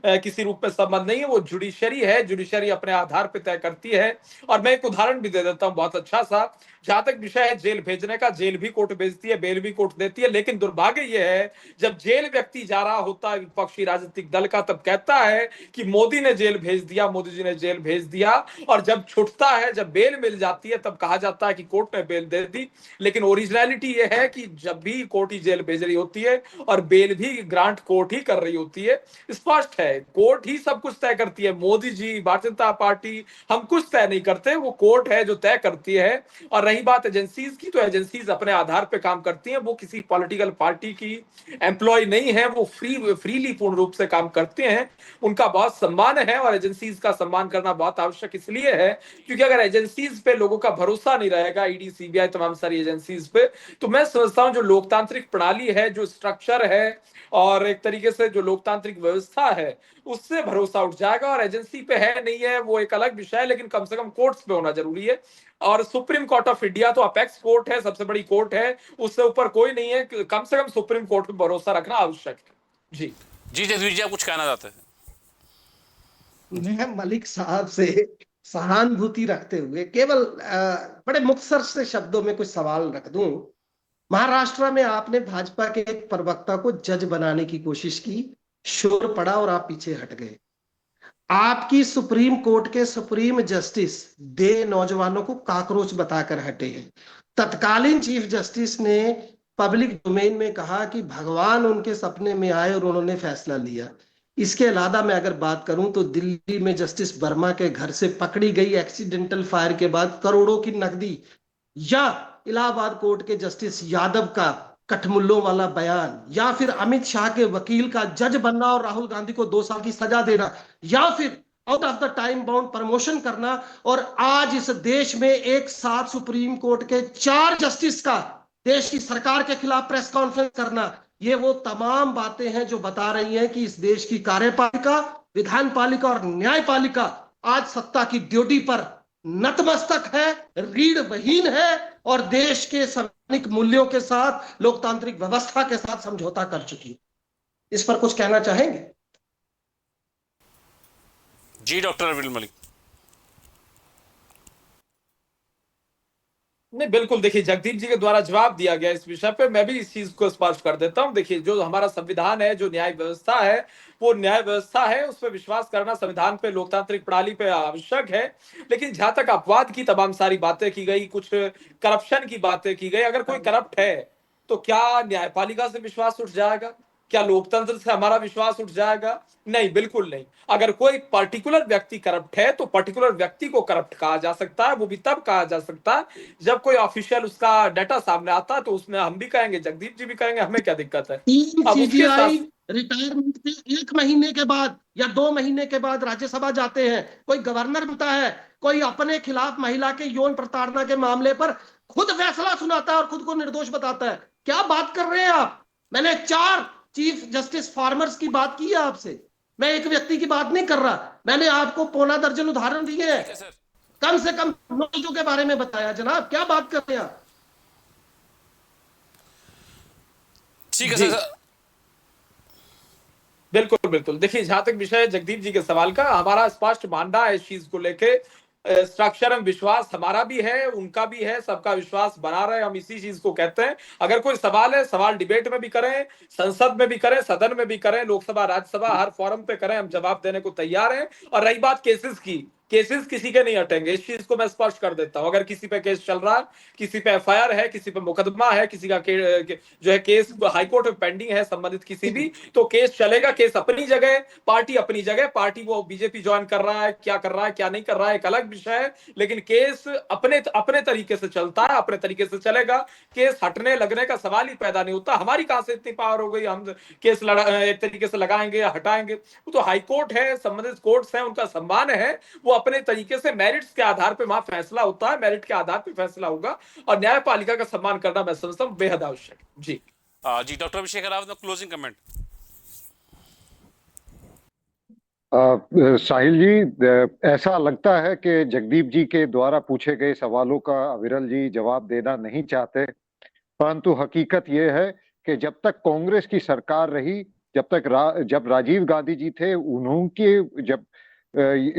किसी रूप में संबंध नहीं है। वो जुडिशरी है, जुडिशरी अपने आधार पर तय करती है। और मैं एक उदाहरण भी दे देता हूं बहुत अच्छा सा। जहां तक विषय है जेल भेजने का, जेल भी कोर्ट भेजती है, बेल भी कोर्ट देती है। लेकिन दुर्भाग्य यह है जब जेल व्यक्ति जा रहा होता है विपक्षी राजनीतिक दल का, तब कहता है कि मोदी ने जेल भेज दिया, मोदी जी ने जेल भेज दिया। और जब छुटता है, जब बेल मिल जाती है, तब कहा जाता है कि कोर्ट ने बेल दे दी। लेकिन ओरिजिनलिटी यह है कि जब भी कोर्ट ही जेल भेज रही होती है और बेल भी ग्रांट कोर्ट ही कर रही होती है। स्पष्ट है, कोर्ट ही सब कुछ तय करती है। मोदी जी, भारतीय जनता पार्टी, हम कुछ तय नहीं करते, वो कोर्ट है जो तय करती है। और रही बात एजेंसीज की, तो एजेंसीज अपने आधार पे काम करती हैं। वो किसी पॉलिटिकल पार्टी की एम्प्लॉय नहीं है, वो फ्रीली पूर्ण रूप से काम करते हैं। उनका बहुत सम्मान है और एजेंसीज का सम्मान करना बहुत आवश्यक इसलिए है क्योंकि अगर एजेंसीज पे लोगों का भरोसा नहीं रहेगा, ईडी, सीबीआई, तमाम सारी एजेंसीज पे, तो मैं समझता हूं जो लोकतांत्रिक प्रणाली है, जो स्ट्रक्चर है और एक तरीके से जो लोकतांत्रिक व्यवस्था है, उससे भरोसा उठ जाएगा। और एजेंसी पे है नहीं है वो एक अलग विषय है, लेकिन कम से कम कोर्ट्स पे होना जरूरी है। और सुप्रीम कोर्ट ऑफ इंडिया तो अपेक्स कोर्ट है, सबसे बड़ी कोर्ट है, उससे ऊपर कोई नहीं है। कम से कम सुप्रीम कोर्ट पे भरोसा रखना आवश्यक है। जी जी जगदीश जी, आप कुछ कहना चाहते हैं? मैं मलिक साहब से सहानुभूति रखते हुए केवल बड़े मुख्तसर से शब्दों में कुछ सवाल रख दूं। महाराष्ट्र में आपने भाजपा के एक प्रवक्ता को जज बनाने की कोशिश की, शोर पड़ा और आप पीछे हट गए। आपकी सुप्रीम कोर्ट के सुप्रीम जस्टिस दे नौजवानों को काकरोच बताकर हटे हैं। तत्कालीन चीफ जस्टिस ने पब्लिक डोमेन में कहा कि भगवान उनके सपने में आए और उन्होंने फैसला लिया। इसके अलावा मैं अगर बात करूं तो दिल्ली में जस्टिस वर्मा के घर से पकड़ी गई एक्सीडेंटल फायर के बाद करोड़ों की नकदी, या इलाहाबाद कोर्ट के जस्टिस यादव का कठमुल्लों वाला बयान, या फिर अमित शाह के वकील का जज बनना और राहुल गांधी को 2 साल की सजा देना, या फिर out of the time bound promotion करना, और आज इस देश में एक साथ सुप्रीम कोर्ट के 4 जस्टिस का देश की सरकार के खिलाफ प्रेस कॉन्फ्रेंस करना, ये वो तमाम बातें हैं जो बता रही हैं कि इस देश की कार्यपालिका, विधानपालिका और न्यायपालिका आज सत्ता की ड्यूटी पर नतमस्तक है, रीढ़वहीन है और देश के संवैधानिक मूल्यों के साथ, लोकतांत्रिक व्यवस्था के साथ समझौता कर चुकी है। इस पर कुछ कहना चाहेंगे? जी डॉक्टर अब्दुल मलिक। नहीं, बिल्कुल। देखिए जगदीप जी के द्वारा जवाब दिया गया इस विषय पे, मैं भी इस चीज को स्पष्ट कर देता हूं। देखिए जो हमारा संविधान है, जो न्याय व्यवस्था है, वो न्याय व्यवस्था है, उस पर विश्वास करना संविधान पे, लोकतांत्रिक प्रणाली पे आवश्यक है। लेकिन जहां तक अपवाद की तमाम सारी बातें की गई, कुछ करप्शन की बातें की गई, अगर कोई करप्ट है तो क्या न्यायपालिका से विश्वास उठ जाएगा? क्या लोकतंत्र से हमारा विश्वास उठ जाएगा? नहीं, बिल्कुल नहीं। अगर कोई पर्टिकुलर व्यक्ति करप्ट है तो पर्टिकुलर व्यक्ति को करप्ट कहा जा सकता है। वो भी तब कहा जा सकता है जब कोई ऑफिशियल उसका डाटा सामने आता है, तो उसमें हम भी कहेंगे, जगदीप जी भी कहेंगे, हमें क्या दिक्कत है। अब उसके सीबीआई साथ रिटायरमेंट के 1 महीने के बाद या 2 महीने के बाद राज्यसभा जाते हैं, कोई गवर्नर बनता है, कोई अपने खिलाफ महिला के यौन प्रताड़ना के मामले पर खुद फैसला सुनाता है और खुद को निर्दोष बताता है। क्या बात कर रहे हैं आप? मैंने 4 चीफ जस्टिस फार्मर्स की बात की है आपसे, मैं एक व्यक्ति की बात नहीं कर रहा। मैंने आपको पौना दर्जन उदाहरण दिए हैं, ठीक है सर। कम से कम नौजों के बारे में बताया। जनाब क्या बात कर रहे हैं आप? ठीक है जी सर। बिल्कुल बिल्कुल। देखिए, जहां तक विषय है जगदीप जी के सवाल का, हमारा स्पष्ट मानना है इस चीज को लेके। स्ट्रक्चर एवं विश्वास हमारा भी है, उनका भी है, सबका विश्वास बना रहे, हम इसी चीज को कहते हैं। अगर कोई सवाल है, सवाल डिबेट में भी करें, संसद में भी करें, सदन में भी करें, लोकसभा राज्यसभा हर फोरम पे करें, हम जवाब देने को तैयार हैं। और रही बात केसेस की, केसेस किसी के नहीं हटेंगे, इस चीज को मैं स्पष्ट कर देता हूं। अगर किसी पे केस चल रहा है, किसी पे एफआईआर है, किसी पे मुकदमा है, किसी का जो है केस हाईकोर्ट में पेंडिंग है संबंधित किसी भी, तो केस चलेगा। केस अपनी जगह, पार्टी अपनी जगह। पार्टी वो बीजेपी ज्वाइन कर रहा है, क्या कर रहा है क्या नहीं कर रहा है एक अलग विषय है, लेकिन केस अपने अपने तरीके से चलता है, अपने तरीके से चलेगा। केस हटने लगने का सवाल ही पैदा नहीं होता। हमारी कहां से इतनी पावर हो गई हम केस एक तरीके से लगाएंगे या हटाएंगे? वो तो हाईकोर्ट है, संबंधित कोर्ट्स हैं, उनका सम्मान है। वो अपने तरीके से मेरिट्स के आधार पर वहां फैसला होता है, मेरिट के आधार पर फैसला होगा। और न्यायपालिका का सम्मान करना मैं समझता हूं बेहद आवश्यक है। जी जी डॉक्टर अभिषेक रावत, क्लोजिंग कमेंट। साहिल जी, ऐसा लगता है कि जगदीप जी के द्वारा पूछे गए सवालों का अविरल जी जवाब देना नहीं चाहते, परंतु हकीकत यह है कि जब तक कांग्रेस की सरकार रही, जब राजीव गांधी जी थे,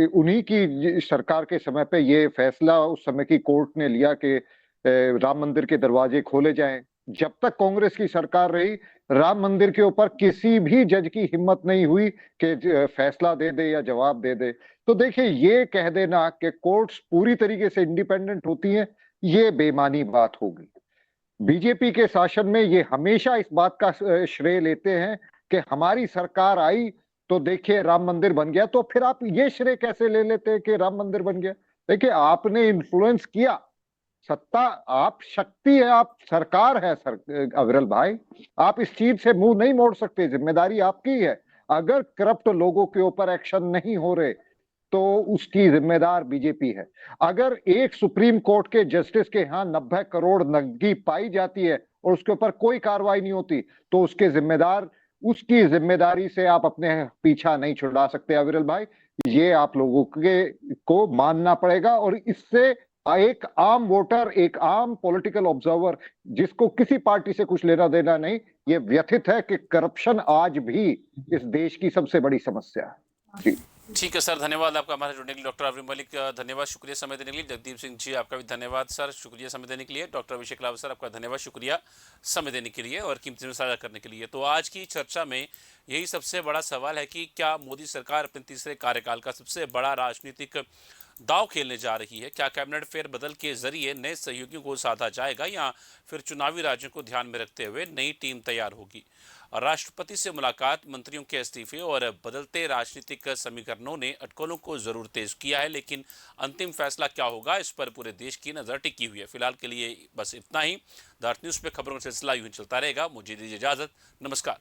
उन्हीं की सरकार के समय पे ये फैसला उस समय की कोर्ट ने लिया कि राम मंदिर के दरवाजे खोले जाएं। जब तक कांग्रेस की सरकार रही, राम मंदिर के ऊपर किसी भी जज की हिम्मत नहीं हुई कि फैसला दे दे या जवाब दे दे। तो देखिए, ये कह देना कि कोर्ट्स पूरी तरीके से इंडिपेंडेंट होती हैं, ये बेमानी बात होगी। बीजेपी के शासन में ये हमेशा इस बात का श्रेय लेते हैं कि हमारी सरकार आई तो देखिए राम मंदिर बन गया। तो फिर आप ये श्रेय कैसे ले लेते हैं कि राम मंदिर बन गया? देखिए, आपने इन्फ्लुएंस किया, सत्ता, आप शक्ति है, आप सरकार है सर, अविरल भाई, आप इस चीज से मुंह नहीं मोड़ सकते, जिम्मेदारी आपकी है। अगर करप्ट लोगों के ऊपर एक्शन नहीं हो रहे तो उसकी जिम्मेदार बीजेपी है। अगर एक सुप्रीम कोर्ट के जस्टिस के यहाँ 90 करोड़ नकदी पाई जाती है और उसके ऊपर कोई कार्रवाई नहीं होती, तो उसकी जिम्मेदारी से आप अपने पीछा नहीं छुड़ा सकते अविरल भाई। ये आप लोगों के को मानना पड़ेगा। और इससे एक आम वोटर, एक आम पॉलिटिकल ऑब्जर्वर, जिसको किसी पार्टी से कुछ लेना देना नहीं, ये व्यथित है कि करप्शन आज भी इस देश की सबसे बड़ी समस्या है। जी ठीक है सर, धन्यवाद आपका हमारे जुड़ने के लिए। डॉक्टर अरविंद मलिक, धन्यवाद, शुक्रिया समय देने के लिए। जगदीप सिंह जी, आपका भी धन्यवाद सर, शुक्रिया समय देने के लिए। डॉक्टर अभिषेक रावत सर, आपका धन्यवाद, शुक्रिया समय देने के लिए और कीमती साझा करने के लिए। तो आज की चर्चा में यही सबसे बड़ा सवाल है कि क्या मोदी सरकार अपने तीसरे कार्यकाल का सबसे बड़ा राजनीतिक दांव खेलने जा रही है? क्या कैबिनेट फेरबदल के जरिए नए सहयोगियों को साधा जाएगा या फिर चुनावी राज्यों को ध्यान में रखते हुए नई टीम तैयार होगी? राष्ट्रपति से मुलाकात, मंत्रियों के इस्तीफे और बदलते राजनीतिक समीकरणों ने अटकलों को जरूर तेज किया है, लेकिन अंतिम फैसला क्या होगा, इस पर पूरे देश की नजर टिकी हुई है। फिलहाल के लिए बस इतना ही। द अर्थ न्यूज पे खबरों का सिलसिला यूं ही चलता रहेगा। मुझे दीजिए इजाजत, नमस्कार।